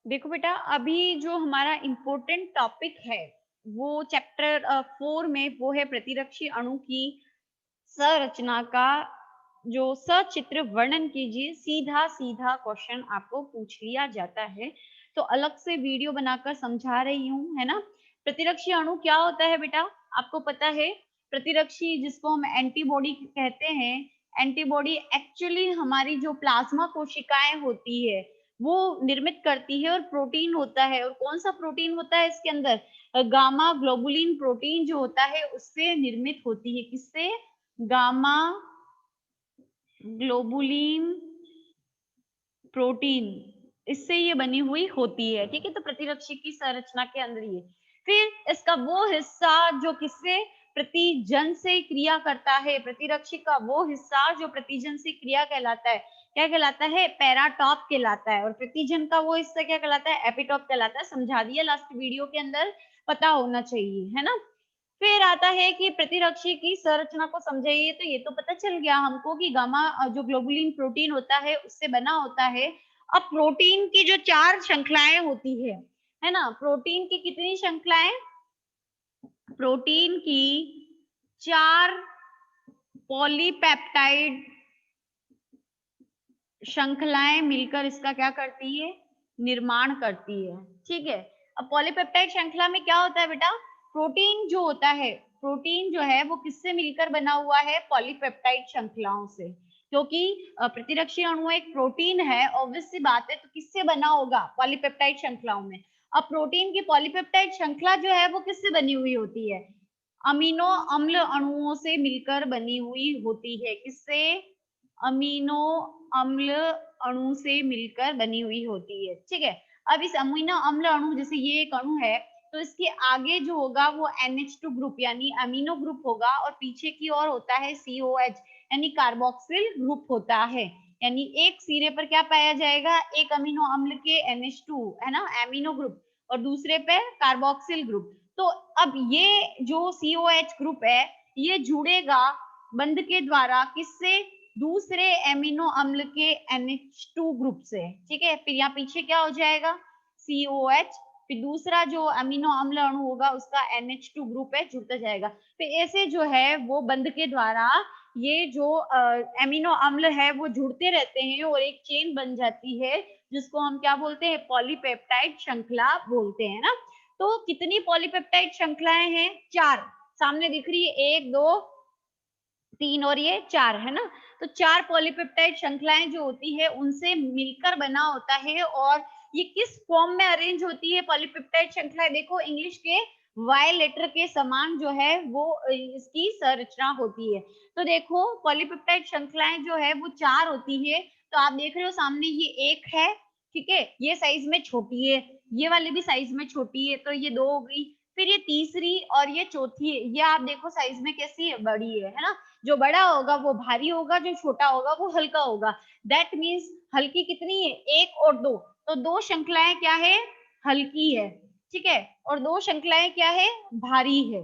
देखो बेटा, अभी जो हमारा इम्पोर्टेंट टॉपिक है, वो चैप्टर 4 में वो है प्रतिरक्षी अणु की संरचना का जो सचित्र वर्णन कीजिए। सीधा-सीधा क्वेश्चन आपको पूछ लिया जाता है, तो अलग से वीडियो बनाकर समझा रही हूँ, है ना? प्रतिरक्षी अणु क्या होता है बेटा? आपको पता है, प्रतिरक्षी जिसको हम एंटीबॉडी कहते हैं, एंटीबॉडी एक्चुअली हमारी जो प्लाज्मा कोशिकाएँ होती है, वो निर्मित करती है और प्रोटीन होता है। और कौन-सा प्रोटीन होता है इसके अंदर? गामा ग्लोबुलिन प्रोटीन जो होता है, उससे निर्मित होती है। किससे? गामा ग्लोबुलिन प्रोटीन, इससे ये बनी हुई होती है, ठीक है? तो प्रतिरक्षी की संरचना के अंदर ये। फिर इसका वो हिस्सा जो किससे प्रतिजन से क्रिया करता है, प्रतिरक्षी का वो हिस्सा जो प्रतिजन से क्रिया कहलाता है, क्या कहलाता है? पैराटॉप कहलाता है। और प्रतिजन का वो हिस्सा क्या कहलाता है? एपिटॉप कहलाता है। समझा दिया लास्ट वीडियो के अंदर, पता होना चाहिए, है ना? फिर आता है कि प्रतिरक्षी की संरचना को समझिए, तो ये तो पता चल गया हमको कि गामा जो ग्लोबुलिन प्रोटीन होता है उससे बना होता है। अब प्रोटीन की जो 4 श्रृंखलाएँ होती है ना? प्रोटीन की कितनी श्रृंखलाएँ? प्रोटीन की 4 पॉलीपेप्टाइड श्रृंखलाएँ मिलकर इसका क्या करती है? निर्माण करती है, ठीक है? अब पॉलीपेप्टाइड श्रृंखला में क्या होता है बेटा? प्रोटीन जो होता है, प्रोटीन जो है वो किससे मिलकर बना हुआ है? पॉलीपेप्टाइड श्रृंखलाओं से। क्योंकि प्रतिरक्षी अणु एक प्रोटीन है, ऑब्वियस सी बात है, तो किससे बना होगा? पॉलीपेप्टाइड श्रृंखलाओं में। अब प्रोटीन की पॉलीपेप्टाइड श्रृंखला जो है वो किससे बनी हुई होती है? अमीनो अम्ल अणुओं से मिलकर बनी हुई होती है। किससे? अमीनो अम्ल अणु से मिलकर बनी हुई होती है, ठीक है? अब इस अमीनो अम्ल अणु, जैसे ये एक अणु है, तो इसके आगे जो होगा वो NH2 ग्रुप यानी अमीनो ग्रुप होगा और पीछे की ओर होता है COH यानी कार्बोक्सिल ग्रुप होता है। यानी एक सिरे पर क्या पाया जाएगा? एक अमीनो अम्ल के NH2 है ना, अमीनो ग्रुप, और दूसरे पे कार्बोक्सिल ग्रुप। तो अब ये जो COH ग्रुप है, ये जुड़ेगा बंध के द्वारा किससे? दूसरे एमिनो अम्ल के NH2 ग्रुप से, ठीक है? फिर यहाँ पीछे क्या हो जाएगा? COH, फिर दूसरा जो अमीनो अम्ल अणु होगा उसका NH2 ग्रुप है, जुड़ता जाएगा। फिर ऐसे जो है वो बंध के द्वारा ये जो एमिनो अम्ल है वो जुड़ते रहते हैं और एक चेन बन जाती है, जिसको हम क्या बोलते हैं? पॉलीपेप्टाइड श्रृंखला बोलते हैं ना। तो कितनी पॉलीपेप्टाइड श्रृंखलाएं हैं? 4 सामने दिख रही है, 1 2 3 और ये 4, है ना? तो 4 पॉलीपेप्टाइड श्रृंखलाएँ जो होती है उनसे मिलकर बना होता है। और ये किस फॉर्म में अरेंज होती है पॉलीपेप्टाइड श्रृंखलाएँ? देखो इंग्लिश के वाई लेटर के समान जो है वो इसकी संरचना होती है। तो देखो पॉलीपेप्टाइड श्रृंखलाएँ जो है वो 4 होती है। तो आप देख रहे हो सामने ये 1 है, ठीक है? ये साइज़ में छोटी है, ये वाली भी साइज़ में छोटी है, तो ये 2 हो गई। फिर ये तीसरी और ये चौथी है, ये आप देखो साइज़ में कैसी है? बड़ी है ना? जो बड़ा होगा वो भारी होगा, जो छोटा होगा वो हल्का होगा। दैट मीन्स हल्की कितनी है? 1 और 2। तो 2 श्रृंखलाएँ क्या है? हल्की है, ठीक है? और 2 श्रृंखलाएँ क्या है? भारी है।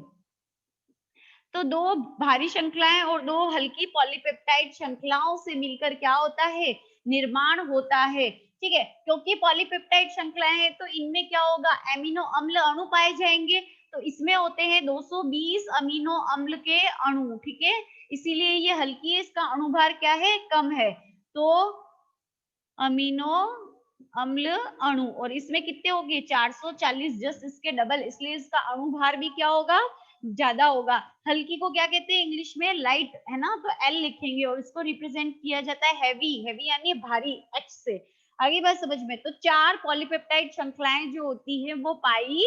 तो 2 भारी श्रृंखलाएँ और 2 हल्की पॉलीपेप्टाइड श्रृंखलाओं से मिलकर क्या होता है? निर्माण होता है, ठीक है? क्योंकि पॉलीपेप्टाइड श्रृंखलाएँ हैं तो इनमें क्या होगा? एमिनो अम्ल अणु पाए जाएँगे, तो इसमें होते हैं 220 अमीनो अम्ल के अणु, ठीक है? इसीलिए ये हल्की है, इसका अणुभार क्या है? कम है। तो अमीनो अम्ल अणु, और इसमें कितने हो गए? 440, जस्ट इसके डबल, इसलिए इसका अणुभार भी क्या होगा? ज़्यादा होगा। हल्की को क्या कहते हैं इंग्लिश में? लाइट, है ना? तो L लिखेंगे और इसको रिप्रेजेंट किया जाता है हेवी, हेवी यानी भारी, H से। आगे बात समझ में? तो 4 पॉलीपेप्टाइड श्रृंखलाएँ जो होती हैं वो पाई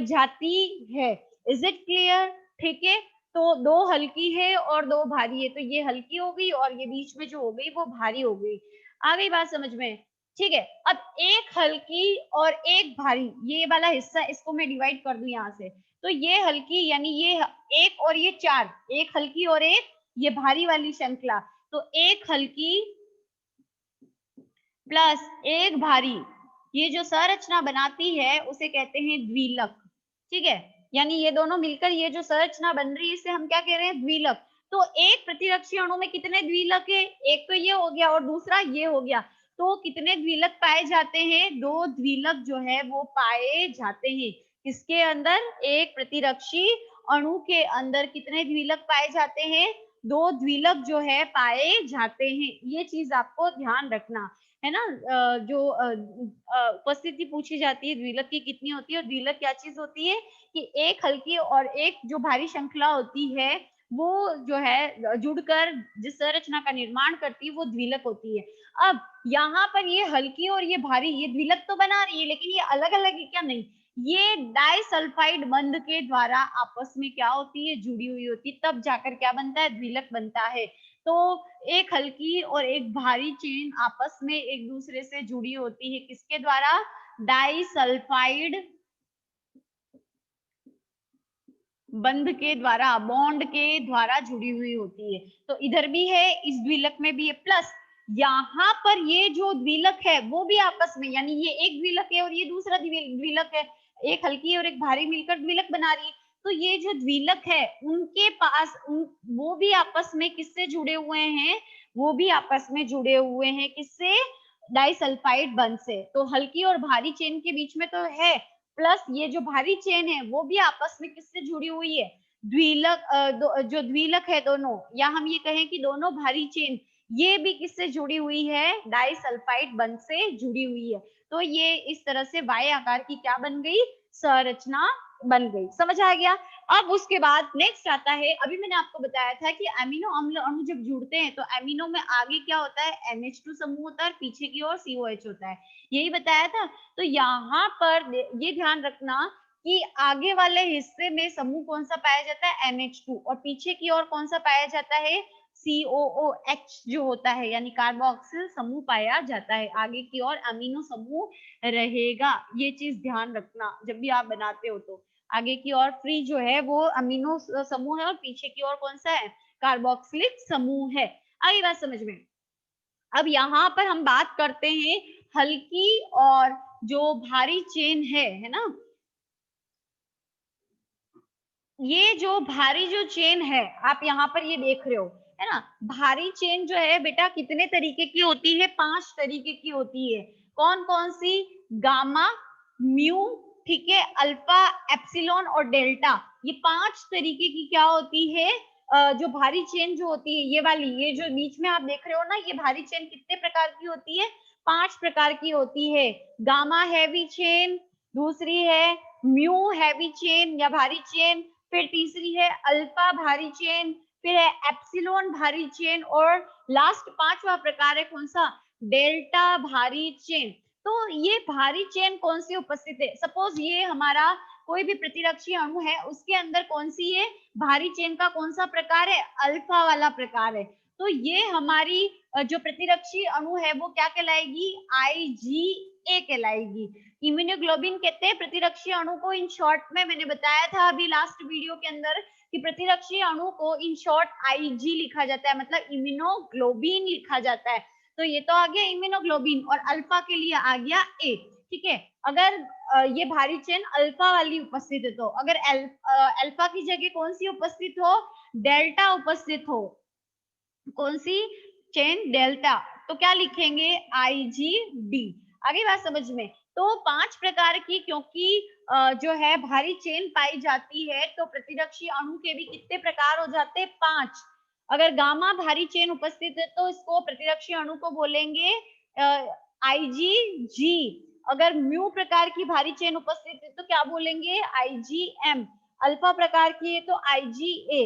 जाती है। Is it clear? ठीक है? तो 2 हल्की है और 2 भारी है, तो ये हल्की हो गई और ये बीच में जो हो गई वो भारी हो गई। आ गई बात समझ में? ठीक है। अब एक हल्की और एक भारी, ये वाला हिस्सा इसको मैं डिवाइड कर दूं यहाँ से, तो ये हल्की यानी ये एक और ये 4, एक हल्की और एक ये भारी वाली श्रृंखला, तो एक हल्की प्लस एक भारी, ये जो संरचना बनाती है उसे कहते हैं द्विलक, ठीक है? यानी ये दोनों मिलकर ये जो संरचना बन रही है इसे हम क्या कह रहे हैं? द्विलक। तो एक प्रतिरक्षी अणु में कितने द्विलक है? एक तो ये हो गया और दूसरा ये हो गया। तो कितने द्विलक पाए जाते हैं? 2 द्विलक जो है वो पाए जाते हैं। किसके अंदर? एक प्रतिरक्षी अणु के अंदर कितने द्विलक पाए जाते हैं? 2 द्विलक जो है पाए जाते हैं। ये चीज आपको ध्यान रखना है ना। जो उपस्थिति पूछी जाती है द्विलक की कितनी होती है, और द्विलक क्या चीज होती है कि एक हल्की और एक जो भारी श्रृंखला होती है वो जो है जुड़कर जिस संरचना का निर्माण करती है वो द्विलक होती है। अब यहाँ पर ये हल्की और ये भारी, ये द्विलक तो बना रही है, लेकिन ये अलग अलग है क्या? नहीं, ये डाइसल्फाइड बंध के द्वारा आपस में क्या होती है? जुड़ी हुई होती है, तब जाकर क्या बनता है? द्विलक बनता है। तो एक हल्की और एक भारी चेन आपस में एक दूसरे से जुड़ी होती है, किसके द्वारा? डाइसल्फाइड बंध के द्वारा, बॉन्ड के द्वारा जुड़ी हुई होती है। तो इधर भी है, इस द्विलक में भी है, प्लस यहाँ पर ये जो द्विलक है वो भी आपस में, यानी ये एक द्विलक है और ये दूसरा द्विलक है, एक हल्की और एक भारी मिलकर द्विलक बना रही है। तो ये जो द्विलक है उनके पास वो भी आपस में किससे जुड़े हुए हैं? वो भी आपस में जुड़े हुए हैं, किससे? डाइसल्फाइड बंध से। तो हल्की और भारी चेन के बीच में तो है, प्लस ये जो भारी चेन है वो भी आपस में किससे जुड़ी हुई है? द्विलक जो द्विलक है दोनों, या हम ये कहें कि दोनों भारी चेन, ये भी किससे जुड़ी हुई है? डाइसल्फाइड बंध से जुड़ी हुई है। तो ये इस तरह से वाई आकार की क्या बन गई? संरचना बन गई। समझ आ गया? अब उसके बाद नेक्स्ट आता है, अभी मैंने आपको बताया था कि अमीनो अम्ल अणु जब जुड़ते हैं तो अमीनो में आगे क्या होता है? NH2 समूह होता है और पीछे की ओर COH होता है, यही बताया था। तो यहाँ पर ये ध्यान रखना कि आगे वाले हिस्से में समूह कौन सा पाया जाता है? NH2, और पीछे की ओर कौन सा पाया जाता है? COOH जो होता है, यानी कार्बोक्सिल समूह पाया जाता है। आगे की ओर अमीनो समूह रहेगा, ये चीज ध्यान रखना जब भी आप बनाते हो। तो आगे की ओर फ्री जो है वो अमीनो समूह है और पीछे की ओर कौन सा है? कार्बोक्सिलिक समूह है। आई बात समझ में? अब यहाँ पर हम बात करते हैं हल्की और जो भारी चेन है ना, ये जो भारी जो चेन है आप यहाँ पर ये देख रहे हो, है ना। भारी चेन जो है बेटा कितने तरीके की होती है? 5 तरीके की होती है। कौन कौन सी? गामा, म्यू, ठीक है, अल्फा, एप्सिलॉन और डेल्टा। ये 5 तरीके की क्या होती है? जो भारी चेन जो होती है, ये वाली, ये जो बीच में आप देख रहे हो ना, ये भारी चेन कितने प्रकार की होती है? 5 प्रकार की होती है। गामा हैवी चेन, दूसरी है म्यू हैवी चेन या भारी चेन, फिर तीसरी है अल्फा भारी चेन, फिर है एप्सिलॉन भारी चेन, और लास्ट 5वां प्रकार है कौन सा? डेल्टा भारी चेन। तो ये भारी चेन कौन सी उपस्थित है? सपोज ये हमारा कोई भी प्रतिरक्षी अणु है, उसके अंदर कौन सी है? भारी चेन का कौन सा प्रकार है? अल्फा वाला प्रकार है। तो ये हमारी जो प्रतिरक्षी अणु है वो क्या कहलाएगी? IgA कहलाएगी। इम्यूनोग्लोबिन कहते हैं प्रतिरक्षी अणु को। इन शॉर्ट में मैंने बताया था अभी लास्ट वीडियो के अंदर कि प्रतिरक्षी अणु को इन शॉर्ट IG लिखा जाता है, मतलब इम्यूनोग्लोबिन लिखा जाता है। तो ये तो आ गया इम्यूनोग्लोबिन, और अल्फा के लिए आ गया A, ठीक है। अगर ये भारी चेन अल्फा वाली उपस्थित है, तो अगर अल्फा की जगह कौन सी उपस्थित हो? डेल्टा उपस्थित हो। कौन सी चेन? डेल्टा। तो क्या लिखेंगे? IgD। आगे बात समझ में? तो 5 प्रकार की, क्योंकि जो है भारी चेन पाई जाती है, तो प्रतिरक्षी अणु के भी कितने प्रकार हो जाते हैं? 5। अगर गामा भारी चेन उपस्थित है तो इसको प्रतिरक्षी अणु को बोलेंगे IgG। अगर म्यू प्रकार की भारी चेन उपस्थित है तो क्या बोलेंगे? IgM। अल्फा प्रकार की है तो IgA,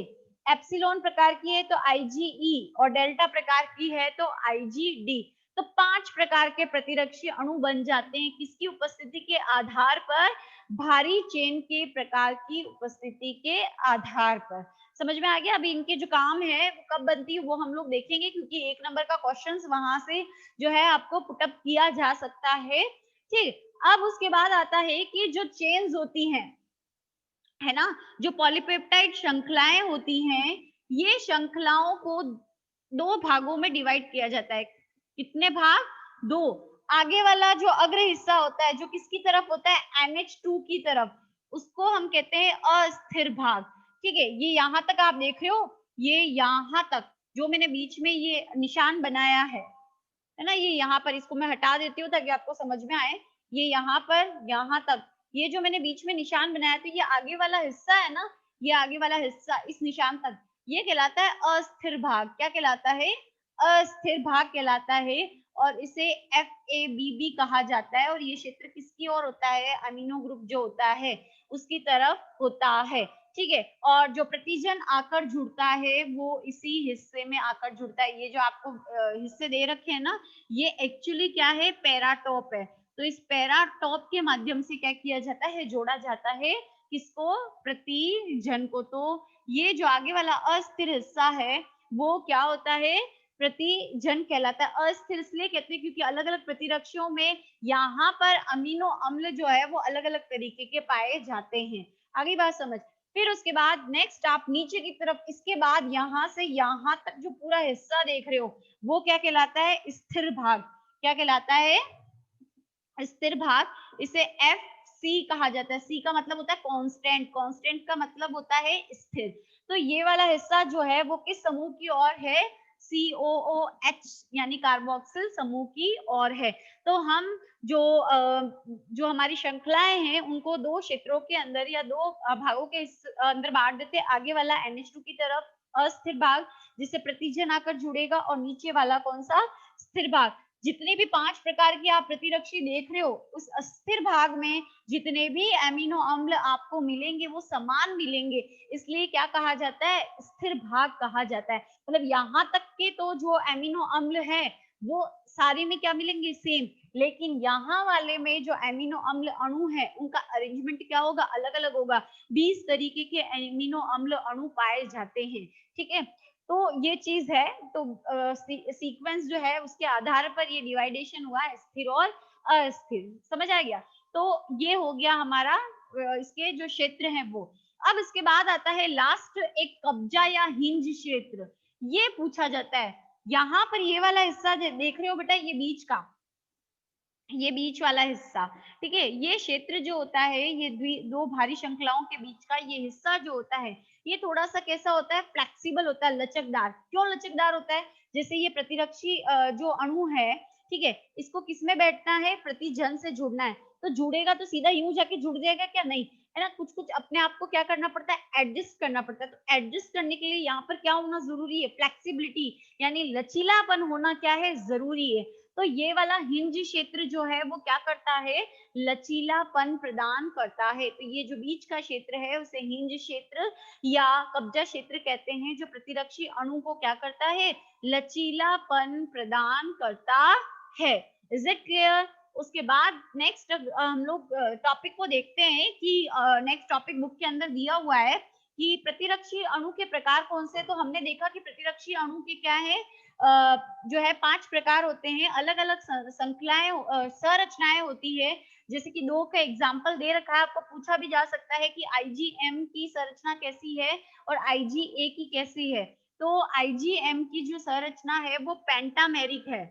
एप्सिलॉन प्रकार की है तो IgE, और डेल्टा प्रकार की है तो IgD। तो 5 प्रकार के प्रतिरक्षी अणु बन जाते हैं किसकी उपस्थिति के आधार पर? भारी चेन के प्रकार की उपस्थिति के आधार पर। समझ में आ गया? अभी इनके जो काम है वो कब बनती है वो हम लोग देखेंगे, क्योंकि 1 नंबर का क्वेश्चन वहां से जो है आपको पुटअप किया जा सकता है। ठीक, अब उसके बाद आता है कि जो चेन्स होती हैं, है ना, जो पॉलीपेप्टाइड श्रृंखलाएं होती हैं, ये श्रृंखलाओं को 2 भागों में डिवाइड किया जाता है। कितने भाग? 2। आगे वाला जो अग्र हिस्सा होता है, जो किसकी तरफ होता है? NH2 की तरफ, उसको हम कहते हैं अस्थिर भाग। ठीक है, ये यहां तक आप देख रहे हो, ये यहां तक जो मैंने बीच में ये निशान बनाया है, है ना। ये यहाँ पर इसको मैं हटा देती हूँ ताकि आपको समझ में आए। ये यहाँ पर यहाँ तक, ये जो मैंने बीच में निशान बनाया तो ये आगे वाला हिस्सा है ना, ये आगे वाला हिस्सा इस निशान तक, ये कहलाता है अस्थिर भाग। क्या कहलाता है? अस्थिर भाग कहलाता है। और इसे FABB कहा जाता है। और ये क्षेत्र किसकी ओर होता है? अमीनो ग्रुप जो होता है उसकी तरफ होता है। ठीक है। और जो प्रतिजन आकर जुड़ता है वो इसी हिस्से में आकर जुड़ता है। ये जो आपको हिस्से दे रखे हैं ना, ये एक्चुअली क्या है? पैराटॉप है। तो इस पैराटॉप के माध्यम से क्या किया जाता है? जोड़ा जाता है किसको? प्रतिजन को। तो ये जो आगे वाला अस्थिर हिस्सा है वो क्या होता है? प्रतिजन कहलाता है। अस्थिर इसलिए कहते हैं क्योंकि अलग अलग प्रतिरक्षियों में यहाँ पर अमीनो अम्ल जो है वो अलग अलग तरीके के पाए जाते हैं। आगे बात समझ। फिर उसके बाद नेक्स्ट आप नीचे की तरफ, इसके बाद यहाँ से यहाँ तक जो पूरा हिस्सा देख रहे हो वो क्या कहलाता है? स्थिर भाग। क्या कहलाता है? स्थिर भाग। इसे FC कहा जाता है। सी का मतलब होता है कांस्टेंट, कांस्टेंट का मतलब होता है स्थिर। तो ये वाला हिस्सा जो है वो किस समूह की ओर है? COOH यानी कार्बोक्सिल समूह की ओर है। तो हम जो हमारी श्रृंखलाएं हैं उनको दो क्षेत्रों के अंदर या दो भागों के अंदर बांट देते हैं। आगे वाला NH2 की तरफ अस्थिर भाग जिससे प्रतिजन आकर जुड़ेगा, और नीचे वाला कौन सा? स्थिर भाग। जितने भी 5 प्रकार की आप प्रतिरक्षी देख रहे हो उस अस्थिर भाग में जितने भी अमीनो अम्ल आपको मिलेंगे वो समान मिलेंगे, इसलिए क्या कहा जाता है? स्थिर भाग कहा जाता है। मतलब यहाँ तक के तो जो अमीनो अम्ल है वो सारे में क्या मिलेंगे? सेम। लेकिन यहाँ वाले में जो अमीनो अम्ल अणु है उनका अरेंजमेंट क्या होगा? अलग अलग होगा। 20 तरीके के अमीनो अम्ल अणु पाए जाते हैं। ठीक है। तो ये चीज है। तो सीक्वेंस जो है उसके आधार पर ये डिवाइडेशन हुआ है स्थिर और अस्थिर। समझ आ गया? तो ये हो गया हमारा इसके जो क्षेत्र हैं वो। अब इसके बाद आता है लास्ट, एक कब्जा या हिंज क्षेत्र। ये पूछा जाता है। यहाँ पर ये वाला हिस्सा देख रहे हो बेटा, ये बीच का, ये बीच वाला हिस्सा। ठीक है। ये क्षेत्र जो होता है ये दो भारी श्रृंखलाओं के बीच का ये हिस्सा जो होता है ये थोड़ा सा कैसा होता है? फ्लेक्सिबल होता है, लचकदार। क्यों लचकदार होता है? जैसे ये प्रतिरक्षी जो अणु है, ठीक है, इसको किसमें बैठना है? प्रतिजन से जुड़ना है। तो जुड़ेगा तो सीधा यूं जाके जुड़ जाएगा क्या? नहीं, है ना। कुछ कुछ अपने आप को क्या करना पड़ता है? एडजस्ट करना पड़ता है। तो एडजस्ट करने के लिए यहाँ पर क्या होना जरूरी है? फ्लेक्सिबिलिटी यानी लचीलापन होना क्या है? जरूरी है। तो ये वाला हिंज क्षेत्र जो है वो क्या करता है? लचीलापन प्रदान करता है। तो ये जो बीच का क्षेत्र है उसे हिंज क्षेत्र या कब्जा क्षेत्र कहते हैं, जो प्रतिरक्षी अणु को क्या करता है? लचीलापन प्रदान करता है। Is it clear? उसके बाद नेक्स्ट हम लोग टॉपिक को देखते हैं कि नेक्स्ट टॉपिक बुक के अंदर दिया हुआ है कि प्रतिरक्षी अणु के प्रकार कौन से। तो हमने देखा कि प्रतिरक्षी अणु के क्या है, जो है 5 प्रकार होते हैं। अलग अलग श्रृंखलाएं संरचनाएं होती है। जैसे कि 2 का एग्जांपल दे रखा है, आपको पूछा भी जा सकता है कि IgM की संरचना कैसी है और IgA की कैसी है। तो IgM की जो संरचना है वो पेंटामेरिक है।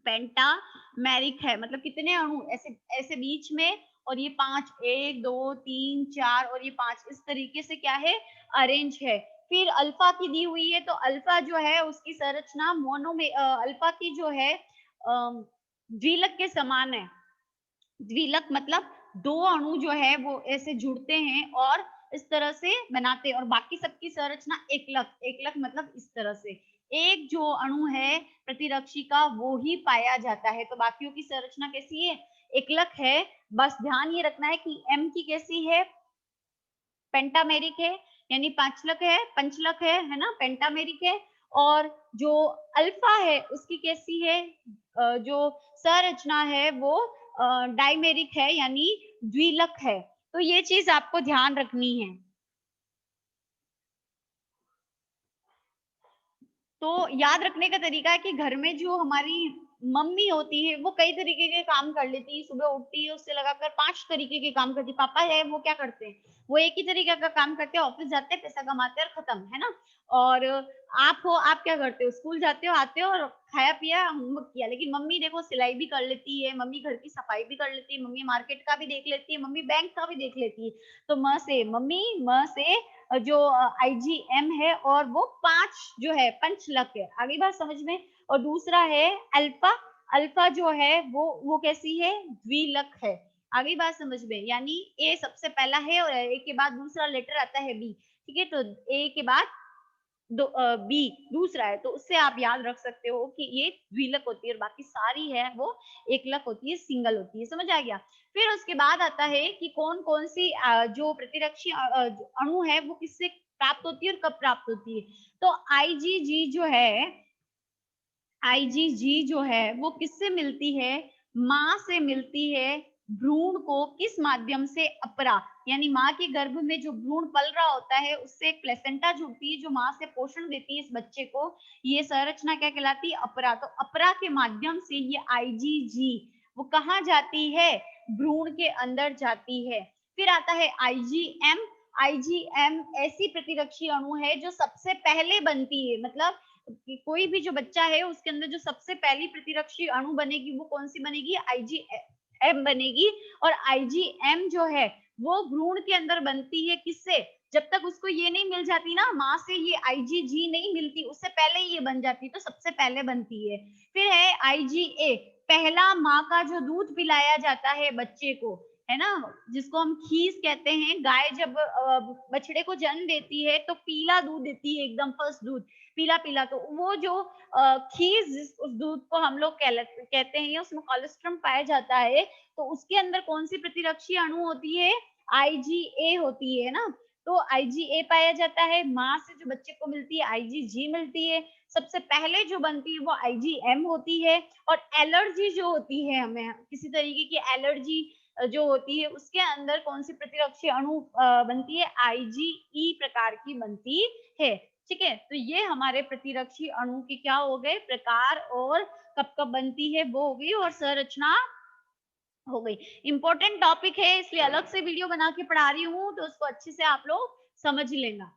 पेंटामेरिक है मतलब कितने अणु ऐसे ऐसे बीच में, और ये 5, 1 2 3 4 और ये 5 इस तरीके से क्या है? अरेंज है। फिर अल्फा की दी हुई है, तो अल्फा जो है उसकी संरचना मोनो में अल्फा की जो है द्विलक के समान है। द्विलक मतलब 2 अणु जो है वो ऐसे जुड़ते हैं और इस तरह से बनाते हैं, और बाकी सबकी संरचना एकलक। एकलक मतलब इस तरह से एक जो अणु है प्रतिरक्षी का वो ही पाया जाता है। तो बाकियों की संरचना कैसी है? एकलक है। बस ध्यान ये रखना है कि M की कैसी है? पेंटामेरिक है, यानी पांचलक है, पंचलक है ना, पेंटामेरिक है। और जो अल्फा है उसकी कैसी है? जो संरचना है वो डाइमेरिक है यानी द्विलक है। तो ये चीज आपको ध्यान रखनी है। तो याद रखने का तरीका है कि घर में जो हमारी मम्मी होती है वो कई तरीके के काम कर लेती है। सुबह उठती है उससे लगाकर 5 तरीके के काम करती है। पापा है वो क्या करते हैं? वो एक ही तरीके का काम करते हैं, ऑफिस जाते हैं, पैसा कमाते हैं और खत्म, है ना। और आप हो, आप क्या करते हो? स्कूल जाते हो, आते हो और खाया पिया, होमवर्क किया। लेकिन मम्मी देखो सिलाई भी कर लेती है, मम्मी घर की सफाई भी कर लेती है, मम्मी मार्केट का भी देख लेती है, मम्मी बैंक का भी देख लेती है। तो म से मम्मी, म से जो IgM है, और वो 5 जो है पंचलक है। आगे बात समझ में? और दूसरा है अल्फा। अल्फा जो है वो कैसी है, द्विलक है। आगे बात समझ में, यानी ए सबसे पहला है और ए के बाद दूसरा लेटर आता है बी, ठीक है। तो ए के बाद बी दूसरा है, तो उससे आप याद रख सकते हो कि ये द्विलक होती है और बाकी सारी है वो एकलक होती है, सिंगल होती है। समझ आ गया। फिर उसके बाद आता है कि कौन कौन सी जो प्रतिरक्षी जो अणु है वो किससे प्राप्त होती है और कब प्राप्त होती है। तो आईजीजी जो है, आईजीजी जो है वो किससे मिलती है, माँ से मिलती है। भ्रूण को किस माध्यम से, अपरा, यानी माँ के गर्भ में जो भ्रूण पल रहा होता है उससे एक प्लेसेंटा जुड़ती है जो माँ से पोषण देती है इस बच्चे को। ये संरचना क्या कहलाती है, अपरा। तो अपरा के माध्यम से ये आईजीजी वो कहाँ जाती है, भ्रूण के अंदर जाती है। फिर आता है आईजीएम। आईजीएम ऐसी प्रतिरक्षी अणु है जो सबसे पहले बनती है, मतलब कि कोई भी जो बच्चा है उसके अंदर जो सबसे पहली प्रतिरक्षी अणु बनेगी वो कौन सी बनेगी, आईजीएम बनेगी। और आईजीएम जो है वो भ्रूण के अंदर बनती है किससे, जब तक उसको ये नहीं मिल जाती ना माँ से, ये आईजीजी नहीं मिलती, उससे पहले ही ये बन जाती, तो सबसे पहले बनती है। फिर है आईजीए, पहला माँ का जो दूध पिलाया जाता है बच्चे को, है ना, जिसको हम खीस कहते हैं। गाय जब बछड़े को जन्म देती है तो पीला दूध देती है, एकदम फर्स्ट दूध पीला पीला। तो वो जो खीर उस दूध को हम लोग कहते हैं, उसमें कोलेस्ट्रम पाया जाता है। तो उसके अंदर कौन सी प्रतिरक्षी अणु होती है, आईजीए होती है ना। तो आईजीए पाया जाता है, माँ से जो बच्चे को मिलती है आईजीजी मिलती है। सबसे पहले जो बनती है वो आईजीएम होती है। और एलर्जी जो होती है, हमें किसी तरीके की एलर्जी जो होती है उसके अंदर कौन सी प्रतिरक्षी अणु बनती है, आईजीई प्रकार की बनती है। ठीक है, तो ये हमारे प्रतिरक्षी अणु के क्या हो गए, प्रकार, और कब कब बनती है वो हो गई, और संरचना हो गई। इंपॉर्टेंट टॉपिक है इसलिए अलग से वीडियो बना के पढ़ा रही हूँ, तो उसको अच्छे से आप लोग समझ लेना।